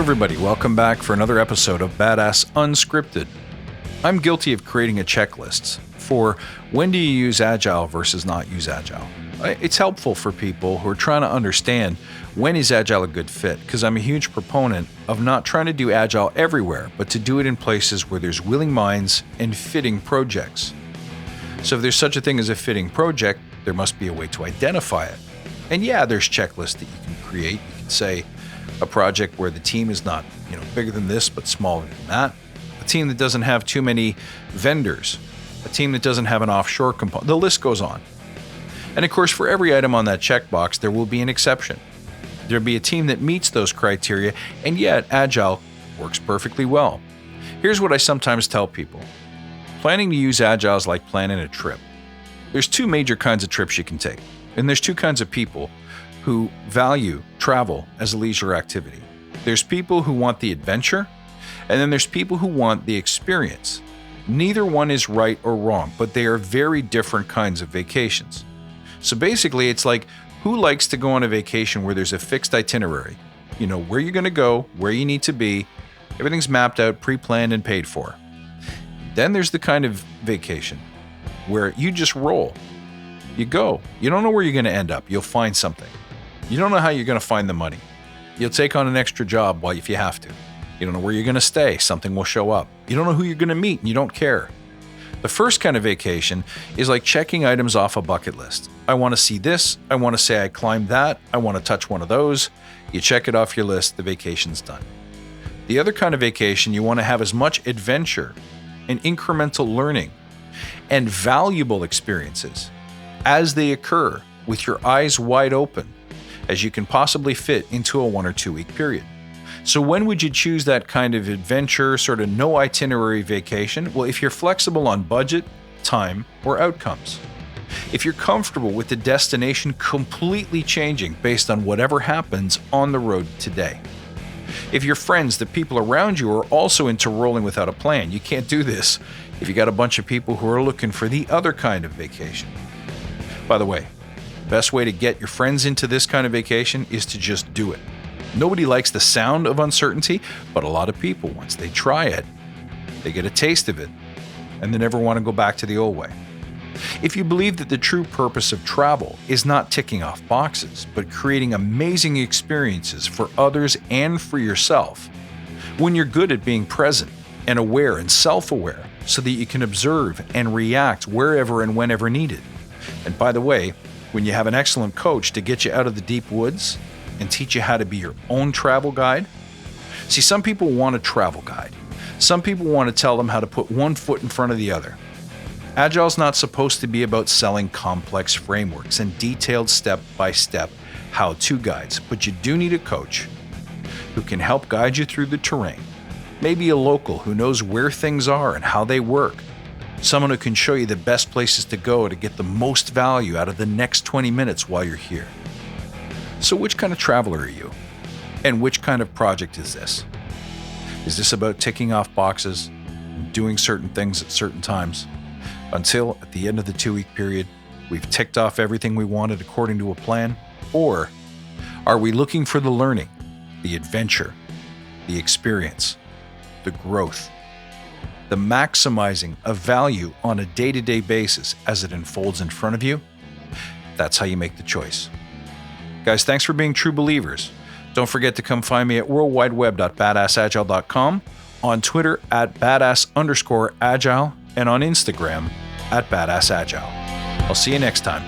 everybody, welcome back for another episode of Badass Unscripted. I'm guilty of creating a checklist for when do you use Agile versus not use Agile. It's helpful for people who are trying to understand when is Agile a good fit, because I'm a huge proponent of not trying to do Agile everywhere, but to do it in places where there's willing minds and fitting projects. So if there's such a thing as a fitting project, there must be a way to identify it. And yeah, there's checklists that you can create. You can say a project where the team is not, bigger than this, but smaller than that. A team that doesn't have too many vendors. A team that doesn't have an offshore component. The list goes on. And of course, for every item on that checkbox, there will be an exception. There'll be a team that meets those criteria, and yet Agile works perfectly well. Here's what I sometimes tell people. Planning to use Agile is like planning a trip. There's two major kinds of trips you can take, and there's two kinds of people who value travel as a leisure activity. There's people who want the adventure, and then there's people who want the experience. Neither one is right or wrong, but they are very different kinds of vacations. So basically, it's like, who likes to go on a vacation where there's a fixed itinerary? You know where you're going to go, where you need to be, everything's mapped out, pre-planned, and paid for. Then there's the kind of vacation where you just roll. You go. You don't know where you're going to end up. You'll find something. You don't know how you're going to find the money. You'll take on an extra job if you have to. You don't know where you're going to stay. Something will show up. You don't know who you're going to meet, and you don't care. The first kind of vacation is like checking items off a bucket list. I want to see this. I want to say I climbed that. I want to touch one of those. You check it off your list. The vacation's done. The other kind of vacation, you want to have as much adventure and incremental learning and valuable experiences as they occur with your eyes wide open as you can possibly fit into a 1 or 2 week period. So when would you choose that kind of adventure, sort of no itinerary vacation? Well, if you're flexible on budget, time, or outcomes. If you're comfortable with the destination completely changing based on whatever happens on the road today. If your friends, the people around you, are also into rolling without a plan, you can't do this if you got a bunch of people who are looking for the other kind of vacation. By the way, the best way to get your friends into this kind of vacation is to just do it. Nobody likes the sound of uncertainty, but a lot of people, once they try it, they get a taste of it, and they never want to go back to the old way. If you believe that the true purpose of travel is not ticking off boxes, but creating amazing experiences for others and for yourself, when you're good at being present and aware and self-aware so that you can observe and react wherever and whenever needed. And by the way, when you have an excellent coach to get you out of the deep woods and teach you how to be your own travel guide. See, some people want a travel guide. Some people want to tell them how to put one foot in front of the other. Agile's not supposed to be about selling complex frameworks and detailed step-by-step how-to guides, but you do need a coach who can help guide you through the terrain. Maybe a local who knows where things are and how they work. Someone who can show you the best places to go to get the most value out of the next 20 minutes while you're here. So which kind of traveler are you? And which kind of project is this? Is this about ticking off boxes and doing certain things at certain times until at the end of the 2-week period, we've ticked off everything we wanted according to a plan? Or are we looking for the learning, the adventure, the experience, the growth, the maximizing of value on a day-to-day basis as it unfolds in front of you? That's how you make the choice. Guys, thanks for being true believers. Don't forget to come find me at worldwideweb.badassagile.com, on Twitter at badass_agile, and on Instagram at badassagile. I'll see you next time.